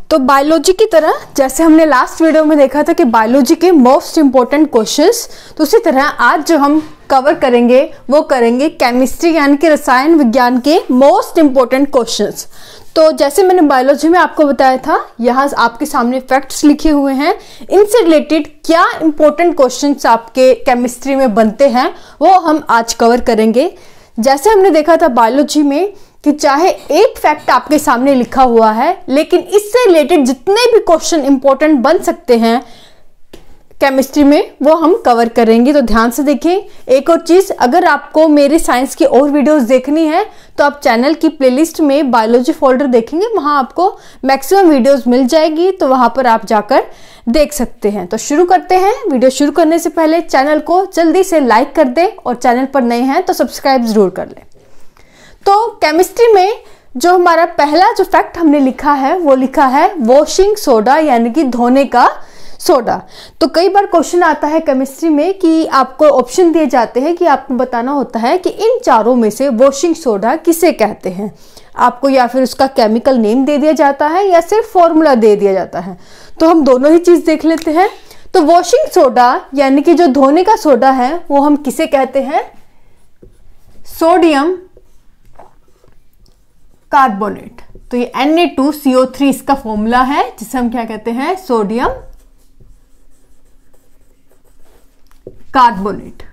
तो बायोलॉजी की तरह जैसे हमने लास्ट वीडियो में देखा था कि बायोलॉजी के मोस्ट इम्पोर्टेंट क्वेश्चंस, तो उसी तरह आज जो हम कवर करेंगे वो करेंगे केमिस्ट्री यानी कि रसायन विज्ञान के मोस्ट इम्पोर्टेंट क्वेश्चंस। तो जैसे मैंने बायोलॉजी में आपको बताया था, यहाँ आपके सामने फैक्ट्स लिखे हुए हैं, इनसे रिलेटेड क्या इंपॉर्टेंट क्वेश्चंस आपके केमिस्ट्री में बनते हैं वो हम आज कवर करेंगे। जैसे हमने देखा था बायोलॉजी में कि चाहे एक फैक्ट आपके सामने लिखा हुआ है, लेकिन इससे रिलेटेड जितने भी क्वेश्चन इंपॉर्टेंट बन सकते हैं केमिस्ट्री में वो हम कवर करेंगे। तो ध्यान से देखें। एक और चीज, अगर आपको मेरे साइंस की और वीडियोस देखनी है तो आप चैनल की प्लेलिस्ट में बायोलॉजी फोल्डर देखेंगे, वहां आपको मैक्सिमम वीडियोस मिल जाएगी, तो वहां पर आप जाकर देख सकते हैं। तो शुरू करते हैं। वीडियो शुरू करने से पहले चैनल को जल्दी से लाइक कर दें और चैनल पर नए हैं तो सब्सक्राइब जरूर कर लें। तो केमिस्ट्री में जो हमारा पहला जो फैक्ट हमने लिखा है वो लिखा है वॉशिंग सोडा यानी कि धोने का सोडा। तो कई बार क्वेश्चन आता है केमिस्ट्री में कि आपको ऑप्शन दिए जाते हैं कि आपको बताना होता है कि इन चारों में से वॉशिंग सोडा किसे कहते हैं। आपको या फिर उसका केमिकल नेम दे दिया जाता है या सिर्फ फॉर्मूला दे दिया जाता है। तो हम दोनों ही चीज देख लेते हैं। तो वॉशिंग सोडा यानी कि जो धोने का सोडा है वो हम किसे कहते हैं? Sodium carbonate. तो ये Na2CO3 इसका फॉर्मूला है जिसे हम क्या कहते हैं? Sodium carbonate.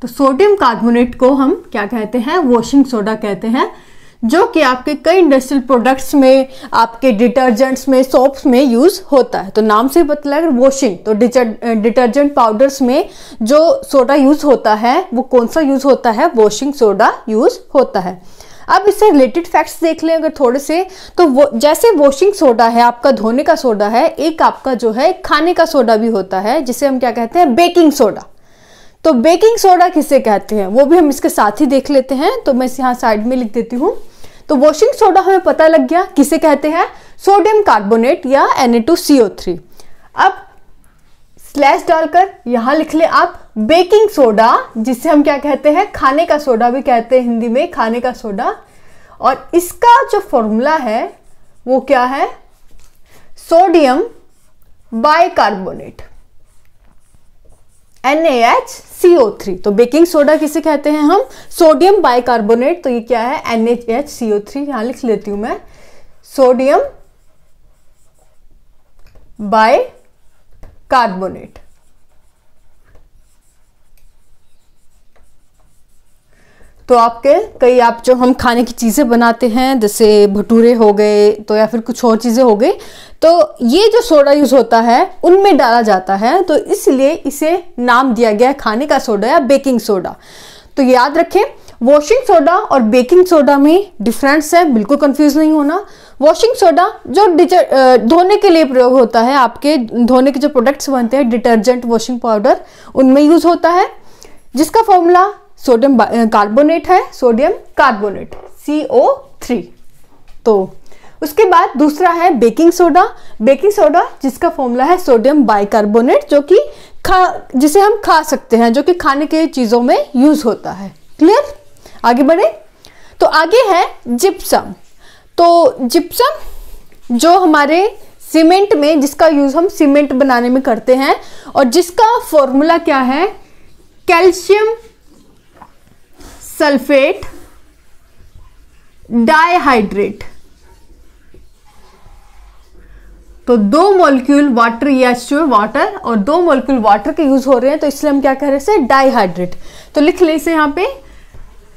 तो सोडियम कार्बोनेट को हम क्या कहते हैं? वॉशिंग सोडा कहते हैं, जो कि आपके कई इंडस्ट्रियल प्रोडक्ट्स में, आपके डिटर्जेंट्स में, सोप्स में यूज होता है। तो नाम से पता लग वॉशिंग, तो डिटर्जेंट पाउडर्स में जो सोडा यूज होता है वो कौन सा यूज होता है? वॉशिंग सोडा यूज होता है। अब इससे रिलेटेड फैक्ट्स देख लें अगर थोड़े से, तो वो जैसे वॉशिंग सोडा है आपका धोने का सोडा है, एक आपका जो है खाने का सोडा भी होता है जिसे हम क्या कहते हैं? Baking soda. तो बेकिंग सोडा किसे कहते हैं वो भी हम इसके साथ ही देख लेते हैं। तो मैं इसे यहाँ साइड में लिख देती हूँ। तो वॉशिंग सोडा हमें पता लग गया किसे कहते हैं? सोडियम कार्बोनेट या Na2CO3। अब स्लैश डालकर यहां लिख ले आप बेकिंग सोडा, जिसे हम क्या कहते हैं? खाने का सोडा भी कहते हैं हिंदी में, खाने का सोडा। और इसका जो फॉर्मूला है वो क्या है? Sodium bicarbonate NaHCO3। तो बेकिंग सोडा किसे कहते हैं हम? Sodium bicarbonate. तो ये क्या है? NaHCO3। यहां लिख लेती हूं मैं, सोडियम बाइकार्बोनेट। तो आपके कई आप जो हम खाने की चीजें बनाते हैं जैसे भटूरे हो गए तो या फिर कुछ और चीजें हो गई, तो ये जो सोडा यूज होता है उनमें डाला जाता है, तो इसलिए इसे नाम दिया गया है खाने का सोडा या बेकिंग सोडा। तो याद रखें, वॉशिंग सोडा और बेकिंग सोडा में डिफरेंस है, बिल्कुल कंफ्यूज नहीं होना। वॉशिंग सोडा जो धोने के लिए प्रयोग होता है, आपके धोने के जो प्रोडक्ट्स बनते हैं, डिटर्जेंट, वॉशिंग पाउडर, उनमें यूज होता है, जिसका फॉर्मूला सोडियम कार्बोनेट है, सोडियम कार्बोनेट CO3। तो उसके बाद दूसरा है बेकिंग सोडा। बेकिंग सोडा जिसका फॉर्मूला है सोडियम बाइकार्बोनेट, जो कि जिसे हम खा सकते हैं, जो कि खाने के चीजों में यूज होता है। क्लियर? आगे बढ़े। तो आगे है जिप्सम। तो जिप्सम जो हमारे सीमेंट में, जिसका यूज हम सीमेंट बनाने में करते हैं, और जिसका फॉर्मूला क्या है? Calcium sulphate dihydrate. तो 2 मॉलिक्यूल वाटर, ये H2O वाटर, और 2 मॉलिक्यूल वाटर के यूज हो रहे हैं, तो इसलिए हम क्या कह रहे हैं? इसे डाइहाइड्रेट। तो लिख ले इसे यहाँ पे।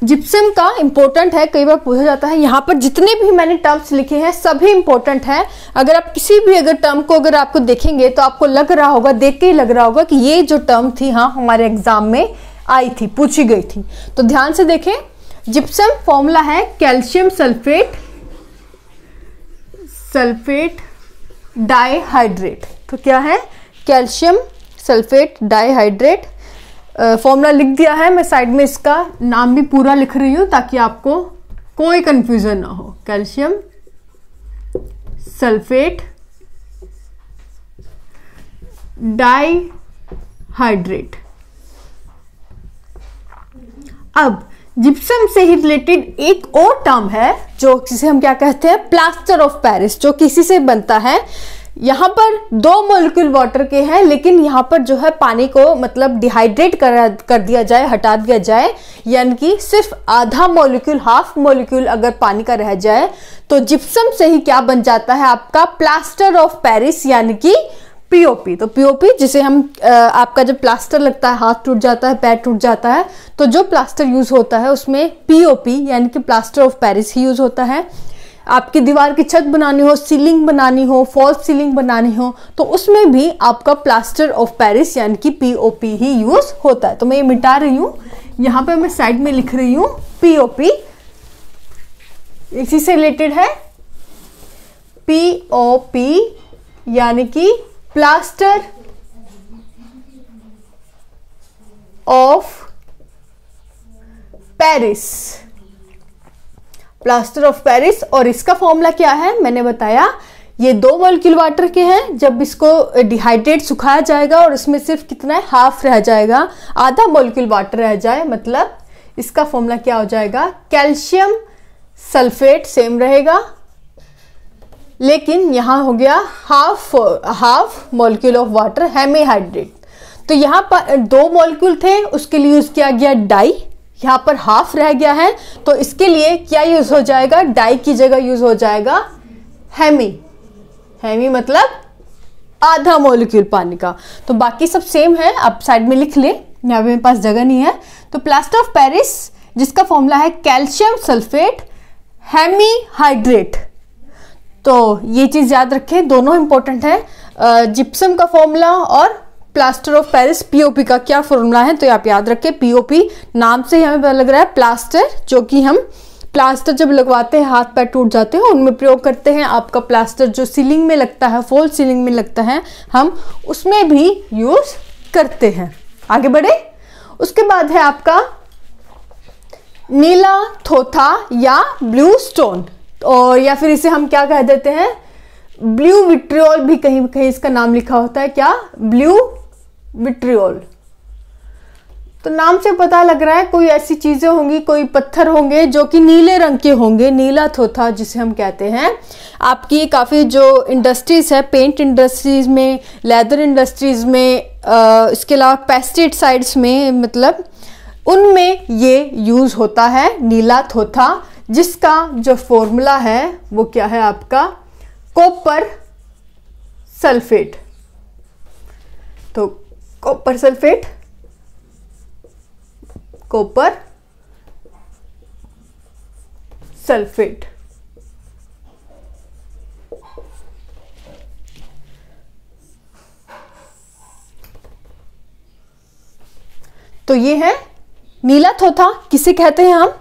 जिप्सम का इंपॉर्टेंट है, कई बार पूछा जाता है। यहाँ पर जितने भी मैंने टर्म्स लिखे हैं सभी इंपॉर्टेंट है। अगर आप किसी भी अगर टर्म को अगर आपको देखेंगे तो आपको लग रहा होगा, देख के ही लग रहा होगा कि ये जो टर्म थी, हाँ, हमारे एग्जाम में आई थी, पूछी गई थी। तो ध्यान से देखें। जिप्सम फॉर्मूला है कैल्शियम सल्फेट डाइहाइड्रेट। तो क्या है? Calcium sulphate dihydrate. फॉर्मूला लिख दिया है, मैं साइड में इसका नाम भी पूरा लिख रही हूं ताकि आपको कोई कंफ्यूजन ना हो। Calcium sulphate dihydrate. अब जिप्सम से ही रिलेटेड एक और टर्म है जो जिसे हम क्या कहते हैं, प्लास्टर ऑफ पेरिस, जो किसी से बनता है। यहाँ पर 2 मॉलिक्यूल वाटर के हैं, लेकिन यहाँ पर जो है पानी को मतलब डिहाइड्रेट कर दिया जाए, हटा दिया जाए, यानी कि सिर्फ आधा मॉलिक्यूल, हाफ मॉलिक्यूल अगर पानी का रह जाए तो जिप्सम से ही क्या बन जाता है आपका प्लास्टर ऑफ पेरिस, यानी कि पीओपी। तो पीओपी जिसे हम आपका जब प्लास्टर लगता है, हाथ टूट जाता है, पैर टूट जाता है, तो जो प्लास्टर यूज होता है उसमें पीओपी यानी कि plaster of Paris he use होता है। आपकी दीवार की छत बनानी हो, सीलिंग बनानी हो, फॉल्स सीलिंग बनानी हो, तो उसमें भी आपका प्लास्टर ऑफ पेरिस यानी कि पीओपी ही यूज होता है। तो मैं ये मिटा रही हूँ, यहाँ पे मैं साइड में लिख रही हूँ पीओपी, इसी से रिलेटेड है पीओपी यानी कि plaster of Paris, plaster of Paris. और इसका फॉर्मूला क्या है मैंने बताया, ये 2 मॉलिक्यूल वाटर के हैं, जब इसको डिहाइड्रेट सुखाया जाएगा और इसमें सिर्फ कितना है, हाफ रह जाएगा, आधा मॉलिक्यूल वाटर रह जाए, मतलब इसका फॉर्मूला क्या हो जाएगा, कैल्शियम सल्फेट सेम रहेगा, लेकिन यहां हो गया half molecule of water hemihydrate. तो यहां पर 2 मॉलिक्यूल थे, उसके लिए यूज किया गया डाई, यहाँ पर हाफ रह गया है, तो इसके लिए क्या यूज हो जाएगा, डाई की जगह यूज हो जाएगा हेमी। हेमी मतलब आधा मॉलिक्यूल पानी का। तो बाकी सब सेम है, आप साइड में लिख ले, यहाँ पे मेरे पास जगह नहीं है। तो प्लास्टर ऑफ पेरिस जिसका फॉर्मूला है कैल्शियम सल्फेट हेमीहाइड्रेट। तो ये चीज याद रखें, दोनों इंपॉर्टेंट है, जिप्सम का फॉर्मूला और प्लास्टर ऑफ पेरिस पीओपी का क्या फॉर्मूला है। तो आप याद रखें, पीओपी नाम से ही हमें पता लग रहा है प्लास्टर, जो कि हम प्लास्टर जब लगवाते हैं, हाथ पैर टूट जाते हैं, उनमें प्रयोग करते हैं। आपका प्लास्टर जो सीलिंग में लगता है, फॉल सीलिंग में लगता है, हम उसमें भी यूज करते हैं। आगे बढ़े, उसके बाद है आपका नीला थोथा या ब्लू स्टोन, और या फिर इसे हम क्या कह देते हैं, ब्लू विट्रियोल भी कहीं कहीं इसका नाम लिखा होता है, क्या, ब्लू विट्रियोल। तो नाम से पता लग रहा है कोई ऐसी चीजें होंगी, कोई पत्थर होंगे जो कि नीले रंग के होंगे, नीला थोथा जिसे हम कहते हैं। आपकी काफी जो इंडस्ट्रीज है, पेंट इंडस्ट्रीज में, लेदर इंडस्ट्रीज में, इसके अलावा पेस्टिसाइड्स में, मतलब उनमें ये यूज होता है नीला थोथा, जिसका जो फॉर्मूला है वो क्या है आपका, कॉपर सल्फेट। तो कॉपर सल्फेट, कॉपर सल्फेट। तो ये है नीला थोथा, किसे कहते हैं हम,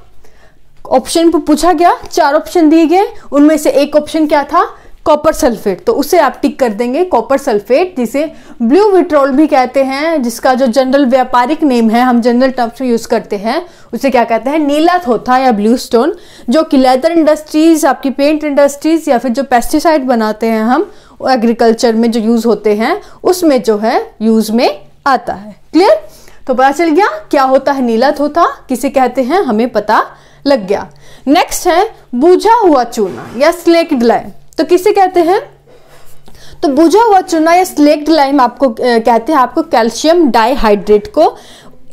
ऑप्शन पर पूछा गया, 4 ऑप्शन दिए गए, उनमें से एक ऑप्शन क्या था, कॉपर सल्फेट। तो उसे आप टिक कर देंगे, कॉपर सल्फेट, जिसे ब्लू विट्रोल भी कहते हैं, जिसका जो जनरल व्यापारिक नेम है, हम जनरल टर्म्स में यूज करते हैं, उसे क्या कहते हैं, नीला थोथा या ब्लू स्टोन, जो कि लेदर इंडस्ट्रीज, आपकी पेंट इंडस्ट्रीज या फिर जो पेस्टिसाइड बनाते हैं हम एग्रीकल्चर में जो यूज होते हैं, उसमें जो है यूज में आता है। क्लियर, तो पता चल गया क्या होता है नीला थोथा, किसे कहते हैं, हमें पता लग गया। नेक्स्ट है बुझा हुआ चूना या स्लेक्ड लाइम, तो किसे कहते हैं, तो बुझा हुआ चूना या स्लेक्ड लाइम आपको कहते हैं, आपको कैल्शियम डाइहाइड्रेट को।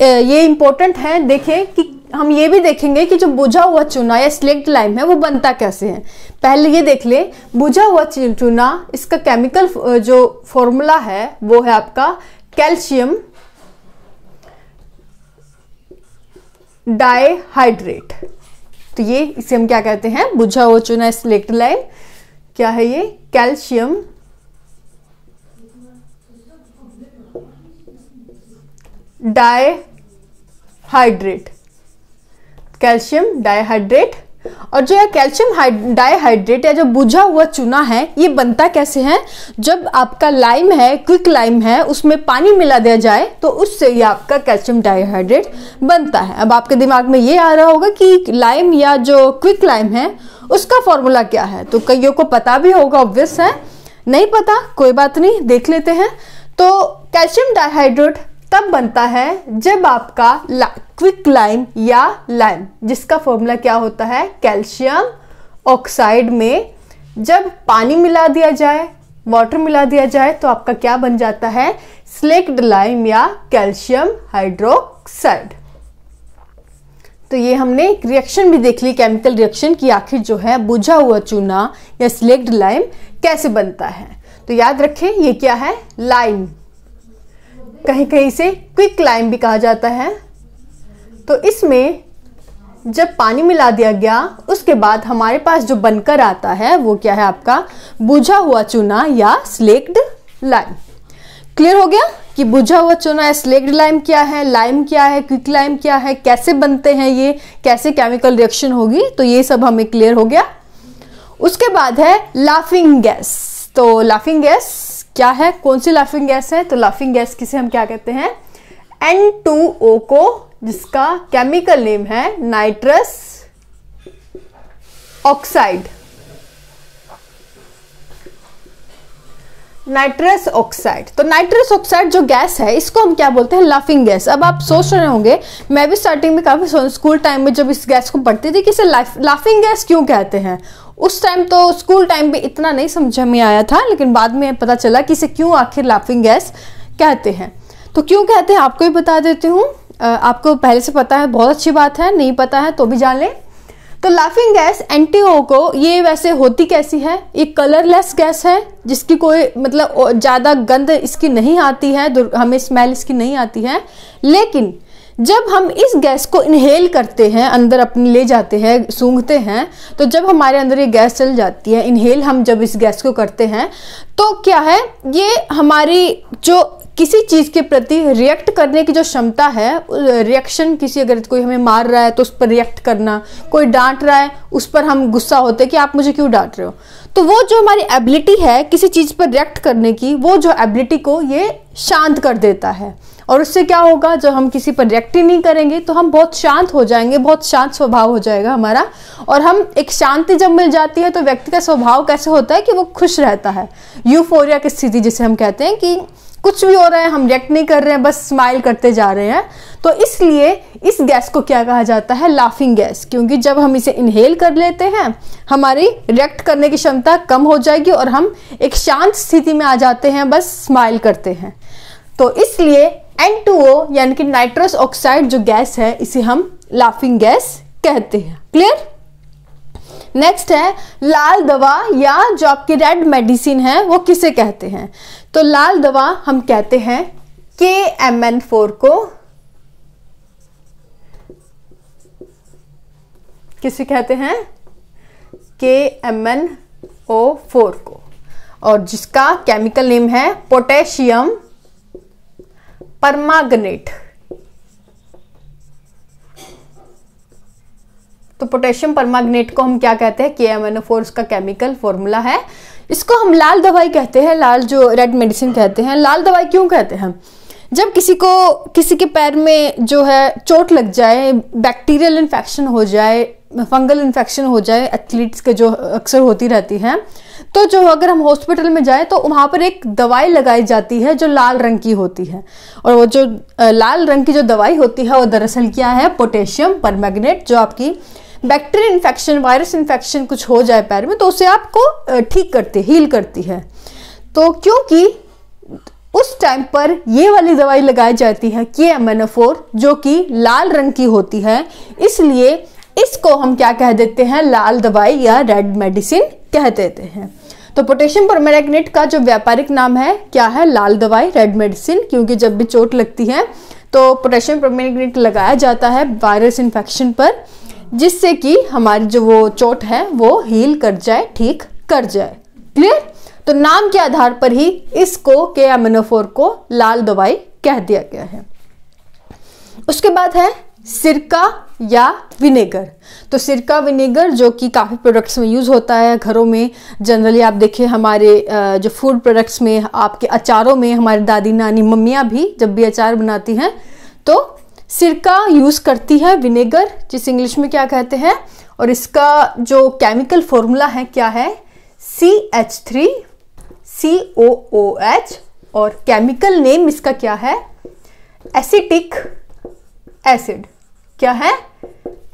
ये इंपॉर्टेंट है, देखें कि हम ये भी देखेंगे कि जो बुझा हुआ चूना या स्लेक्ड लाइम है वो बनता कैसे है। पहले ये देख ले, बुझा हुआ चूना, इसका केमिकल जो फॉर्मूला है वो है आपका कैल्शियम डाइहाइड्रेट। तो ये इसे हम क्या कहते हैं, बुझा हुआ चूना स्लेक्ड लाइम, क्या है ये, कैल्शियम डाइहाइड्रेट, कैल्शियम डाइहाइड्रेट। और जो है कैल्शियम डाइहाइड्रेट या जो बुझा हुआ चूना है, ये बनता कैसे है, जब आपका लाइम है, क्विक लाइम है, उसमें पानी मिला दिया जाए तो उससे ये आपका कैल्शियम डाइहाइड्रेट बनता है। अब आपके दिमाग में ये आ रहा होगा कि लाइम या जो क्विक लाइम है उसका फॉर्मूला क्या है, तो कईयों को पता भी होगा, ऑब्वियस है, नहीं पता कोई बात नहीं, देख लेते हैं। तो कैल्शियम डाइहाइड्रेट तब बनता है जब आपका क्विक लाइम या लाइम, जिसका फॉर्मूला क्या होता है, कैल्शियम ऑक्साइड में जब पानी मिला दिया जाए, वाटर मिला दिया जाए, तो आपका क्या बन जाता है, स्लेक्ड लाइम या कैल्शियम हाइड्रोक्साइड। तो ये हमने एक रिएक्शन भी देख ली, केमिकल रिएक्शन की आखिर जो है बुझा हुआ चूना या स्लेक्ड लाइम कैसे बनता है। तो याद रखें ये क्या है, लाइम, कहीं कहीं इसे क्विक लाइम भी कहा जाता है। तो इसमें जब पानी मिला दिया गया उसके बाद हमारे पास जो बनकर आता है वो क्या है, आपका बुझा हुआ चूना या स्लेक्ड लाइम। क्लियर हो गया कि बुझा हुआ चूना या स्लेक्ड लाइम क्या है, लाइम क्या है, क्विक लाइम क्या है, कैसे बनते हैं ये, कैसे केमिकल रिएक्शन होगी, तो ये सब हमें क्लियर हो गया। उसके बाद है लाफिंग गैस। तो लाफिंग गैस क्या है, कौन सी लाफिंग गैस है, तो लाफिंग गैस किसे हम क्या कहते हैं, N2O को, जिसका केमिकल नेम है नाइट्रस ऑक्साइड। नाइट्रस ऑक्साइड, तो नाइट्रस ऑक्साइड जो गैस है इसको हम क्या बोलते हैं, लाफिंग गैस। अब आप सोच रहे होंगे, मैं भी स्टार्टिंग में काफी स्कूल टाइम में जब इस गैस को पढ़ती थी कि इसे लाफिंग गैस क्यों कहते हैं। उस टाइम तो स्कूल टाइम पे इतना नहीं समझ में आया था, लेकिन बाद में पता चला कि इसे क्यों आखिर लाफिंग गैस कहते हैं। तो क्यों कहते हैं आपको भी बता देती हूँ, आपको पहले से पता है बहुत अच्छी बात है, नहीं पता है तो भी जान लें। तो लाफिंग गैस N2O को, ये वैसे होती कैसी है, ये कलरलेस गैस है, जिसकी कोई मतलब ज़्यादा गंध इसकी नहीं आती है, हमें स्मेल इसकी नहीं आती है। लेकिन जब हम इस गैस को इनहेल करते हैं, अंदर अपने ले जाते हैं, सूंघते हैं, तो जब हमारे अंदर ये गैस चल जाती है, इनहेल हम जब इस गैस को करते हैं, तो क्या है, ये हमारी जो किसी चीज़ के प्रति रिएक्ट करने की जो क्षमता है, रिएक्शन, किसी अगर कोई हमें मार रहा है तो उस पर रिएक्ट करना, कोई डांट रहा है उस पर हम गुस्सा होते हैं कि आप मुझे क्यों डांट रहे हो, तो वो जो हमारी एबिलिटी है किसी चीज़ पर रिएक्ट करने की, वो जो एबिलिटी को ये शांत कर देता है। और उससे क्या होगा, जब हम किसी पर रिएक्ट ही नहीं करेंगे तो हम बहुत शांत हो जाएंगे, बहुत शांत स्वभाव हो जाएगा हमारा। और हम एक शांति जब मिल जाती है तो व्यक्ति का स्वभाव कैसे होता है कि वो खुश रहता है, यूफोरिया की स्थिति जिसे हम कहते हैं कि कुछ भी हो रहा है हम रिएक्ट नहीं कर रहे हैं, बस स्माइल करते जा रहे हैं। तो इसलिए इस गैस को क्या कहा जाता है, लाफिंग गैस, क्योंकि जब हम इसे इनहेल कर लेते हैं हमारी रिएक्ट करने की क्षमता कम हो जाएगी और हम एक शांत स्थिति में आ जाते हैं, बस स्माइल करते हैं। तो इसलिए N2O यानी कि नाइट्रस ऑक्साइड जो गैस है इसे हम लाफिंग गैस कहते हैं। क्लियर। नेक्स्ट है लाल दवा या जो आपकी रेड मेडिसिन है वो किसे कहते हैं, तो लाल दवा हम कहते हैं KMN4 को, किसे कहते हैं, KMNO4 को, और जिसका केमिकल नेम है पोटेशियम परमांगनेट। तो पोटेशियम परमांगनेट को हम क्या कहते हैं, KMNO4 उसका केमिकल फॉर्मूला है। इसको हम लाल दवाई कहते हैं, लाल जो रेड मेडिसिन कहते हैं। लाल दवाई क्यों कहते हैं, जब किसी के पैर में जो है चोट लग जाए, बैक्टीरियल इन्फेक्शन हो जाए, फंगल इन्फेक्शन हो जाए, एथलीट्स के जो अक्सर होती रहती हैं, तो जो अगर हम हॉस्पिटल में जाए तो वहाँ पर एक दवाई लगाई जाती है जो लाल रंग की होती है। और वो जो लाल रंग की जो दवाई होती है वो दरअसल क्या है, पोटेशियम परमैंगनेट, जो आपकी बैक्टीरियल इन्फेक्शन, वायरस इन्फेक्शन कुछ हो जाए पैर में तो उसे आपको ठीक करती, हील करती है। तो क्योंकि उस टाइम पर ये वाली दवाई लगाई जाती है KMNO4 जो कि लाल रंग की होती है, इसलिए इसको हम क्या कह देते हैं, लाल दवाई या रेड मेडिसिन कह देते हैं। तो पोटेशियम परमैंगनेट का जो व्यापारिक नाम है क्या है, लाल दवाई, रेड मेडिसिन, क्योंकि जब भी चोट लगती है तो पोटेशियम परमैंगनेट लगाया जाता है वायरस इन्फेक्शन पर, जिससे कि हमारी जो वो चोट है वो हील कर जाए, ठीक कर जाए। क्लियर। तो नाम के आधार पर ही इसको KMNO4 को लाल दवाई कह दिया गया है। उसके बाद है सिरका या विनेगर। तो सिरका विनेगर जो कि काफ़ी प्रोडक्ट्स में यूज़ होता है घरों में, जनरली आप देखिए हमारे जो फूड प्रोडक्ट्स में, आपके अचारों में, हमारी दादी नानी मम्मियाँ भी जब भी अचार बनाती हैं तो सिरका यूज़ करती है, विनेगर जिस इंग्लिश में क्या कहते हैं। और इसका जो केमिकल फॉर्मूला है क्या है, CH3COOH, और केमिकल नेम इसका क्या है, एसिटिक एसिड। क्या है?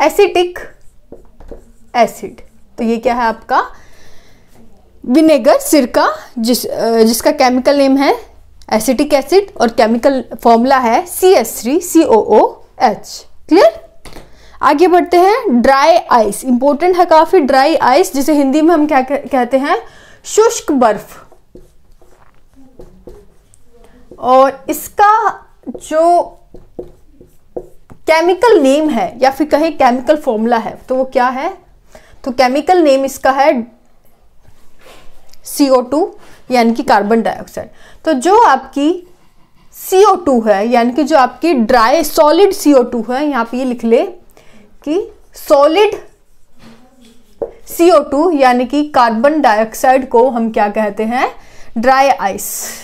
Acetic acid. तो ये क्या है आपका? विनेगर, सिरका, जिसका केमिकल नेम है एसिटिक एसिड और केमिकल फॉर्मूला है CH3COOH। क्लियर? आगे बढ़ते हैं। ड्राई आइस, इंपॉर्टेंट है काफी। ड्राई आइस जिसे हिंदी में हम क्या कहते हैं? शुष्क बर्फ। और इसका जो केमिकल नेम है या फिर कहें केमिकल फॉर्मूला है तो वो क्या है? तो केमिकल नेम इसका है CO2 यानी कि कार्बन डाइऑक्साइड। तो जो आपकी CO2 है यानी कि जो आपकी ड्राई सॉलिड CO2 है, यहां पे ये लिख ले कि सॉलिड CO2 यानी कि कार्बन डाइऑक्साइड को हम क्या कहते हैं? Dry ice.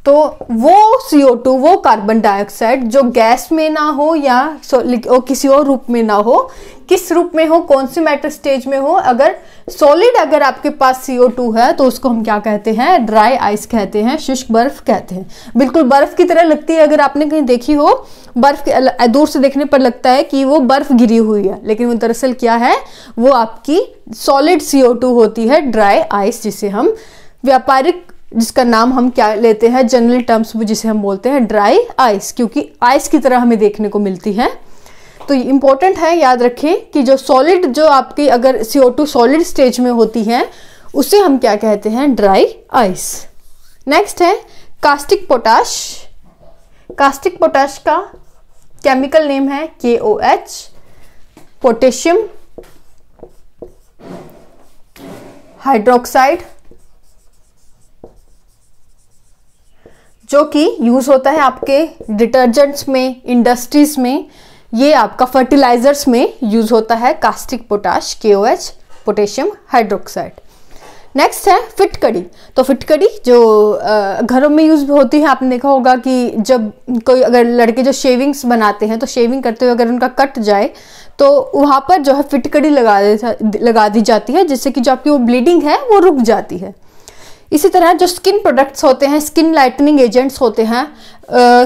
तो वो CO2, वो कार्बन डाइऑक्साइड जो गैस में ना हो या किसी और रूप में ना हो, किस रूप में हो, कौन सी मैटर स्टेज में हो, अगर सॉलिड अगर आपके पास CO2 है तो उसको हम क्या कहते हैं? ड्राई आइस कहते हैं, शुष्क बर्फ कहते हैं। बिल्कुल बर्फ की तरह लगती है। अगर आपने कहीं देखी हो बर्फ के दूर से देखने पर लगता है कि वो बर्फ गिरी हुई है, लेकिन वो दरअसल क्या है? वो आपकी सॉलिड CO2 होती है, ड्राई आइस, जिसे हम व्यापारिक, जिसका नाम हम क्या लेते हैं जनरल टर्म्स में, जिसे हम बोलते हैं ड्राई आइस, क्योंकि आइस की तरह हमें देखने को मिलती है। तो इंपॉर्टेंट है, याद रखें कि जो सॉलिड, जो आपकी अगर CO2 सॉलिड स्टेज में होती है उसे हम क्या कहते हैं? Dry ice. नेक्स्ट है कास्टिक पोटाश। कास्टिक पोटाश का केमिकल नेम है KOH, पोटेशियम हाइड्रोक्साइड, जो कि यूज होता है आपके डिटर्जेंट्स में, इंडस्ट्रीज में, ये आपका फर्टिलाइजर्स में यूज होता है caustic potash, KOH, potassium hydroxide. Next है फिटकड़ी। तो फिटकड़ी जो घरों में यूज होती है, आपने देखा होगा कि जब कोई अगर लड़के जो शेविंग्स बनाते हैं तो शेविंग करते हुए अगर उनका कट जाए तो वहां पर जो है फिटकड़ी लगा दी जाती है, जिससे कि जो आपकी वो ब्लीडिंग है वो रुक जाती है। इसी तरह जो स्किन प्रोडक्ट्स होते हैं, स्किन लाइटनिंग एजेंट्स होते हैं,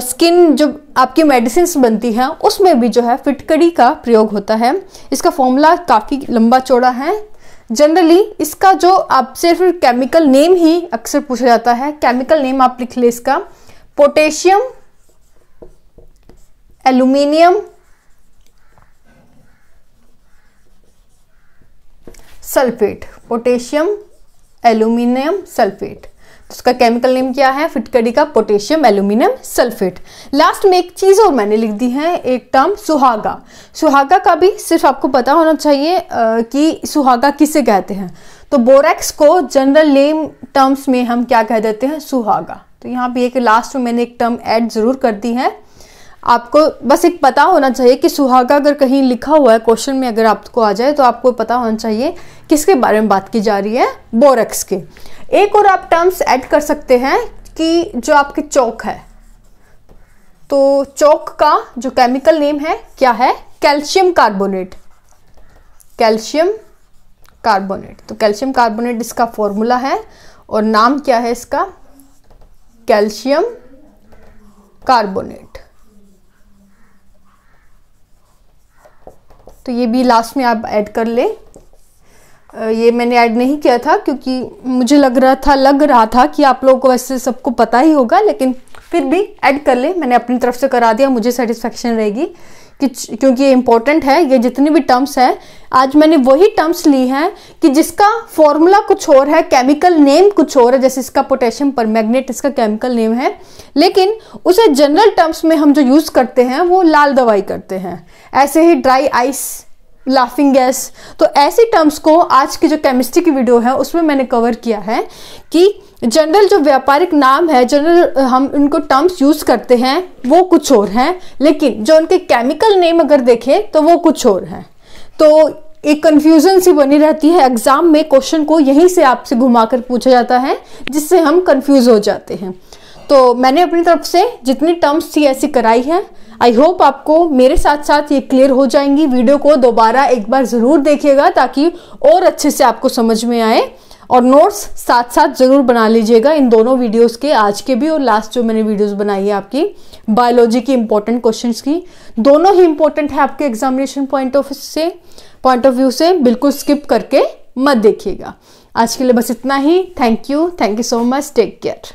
स्किन जो आपकी मेडिसिन्स बनती हैं उसमें भी जो है फिटकड़ी का प्रयोग होता है। इसका फॉर्मूला काफ़ी लंबा चौड़ा है। जनरली इसका जो आपसे फिर केमिकल नेम ही अक्सर पूछा जाता है। केमिकल नेम आप लिख ले इसका, potassium aluminium sulphate. Potassium aluminium sulphate, तो उसका केमिकल नेम क्या है? फिटकड़ी का पोटेशियम एल्यूमिनियम सल्फेट। लास्ट में एक चीज और मैंने लिख दी है, एक टर्म सुहागा। सुहागा का भी सिर्फ आपको पता होना चाहिए कि सुहागा किसे कहते हैं। तो बोरेक्स को जनरल नेम टर्म्स में हम क्या कह देते हैं? सुहागा। तो यहाँ पे एक लास्ट में मैंने एक टर्म ऐड जरूर कर दी है। आपको बस एक पता होना चाहिए कि सुहागा अगर कहीं लिखा हुआ है क्वेश्चन में, अगर आपको आ जाए तो आपको पता होना चाहिए किसके बारे में बात की जा रही है? बोरेक्स के। एक और आप टर्म्स ऐड कर सकते हैं कि जो आपके चौक है, तो चौक का जो केमिकल नेम है क्या है? Calcium carbonate. Calcium carbonate. तो कैल्शियम कार्बोनेट इसका फॉर्मूला है और नाम क्या है इसका? Calcium carbonate. तो ये भी लास्ट में आप ऐड कर ले। ये मैंने ऐड नहीं किया था क्योंकि मुझे लग रहा था कि आप लोगों को वैसे सबको पता ही होगा, लेकिन फिर भी ऐड कर ले। मैंने अपनी तरफ से करा दिया, मुझे सेटिस्फेक्शन रहेगी कि क्योंकि ये इंपॉर्टेंट है। ये जितनी भी टर्म्स है आज मैंने वही टर्म्स ली हैं कि जिसका फॉर्मूला कुछ और है, केमिकल नेम कुछ और है। जैसे इसका पोटेशियम परमैंगनेट इसका केमिकल नेम है, लेकिन उसे जनरल टर्म्स में हम जो यूज करते हैं वो लाल दवाई करते हैं। ऐसे ही ड्राई आइस, लाफिंग गैस। तो ऐसी टर्म्स को आज की जो केमिस्ट्री की वीडियो है उसमें मैंने कवर किया है कि जनरल जो व्यापारिक नाम है, जनरल हम उनको टर्म्स यूज करते हैं वो कुछ और हैं, लेकिन जो उनके केमिकल नेम अगर देखें तो वो कुछ और हैं। तो एक कंफ्यूजन सी बनी रहती है। एग्जाम में क्वेश्चन को यहीं से आपसे घुमाकर पूछा जाता है, जिससे हम कंफ्यूज हो जाते हैं। तो मैंने अपनी तरफ से जितनी टर्म्स थी ऐसी कराई है। आई होप आपको मेरे साथ साथ ये क्लियर हो जाएंगी। वीडियो को दोबारा एक बार जरूर देखिएगा ताकि और अच्छे से आपको समझ में आए। और नोट्स साथ साथ जरूर बना लीजिएगा इन दोनों वीडियोस के, आज के भी और लास्ट जो मैंने वीडियोस बनाई है आपकी बायोलॉजी की इंपॉर्टेंट क्वेश्चंस की। दोनों ही इंपॉर्टेंट है आपके एग्जामिनेशन पॉइंट ऑफ व्यू से, बिल्कुल स्किप करके मत देखिएगा। आज के लिए बस इतना ही। Thank you so much, take care.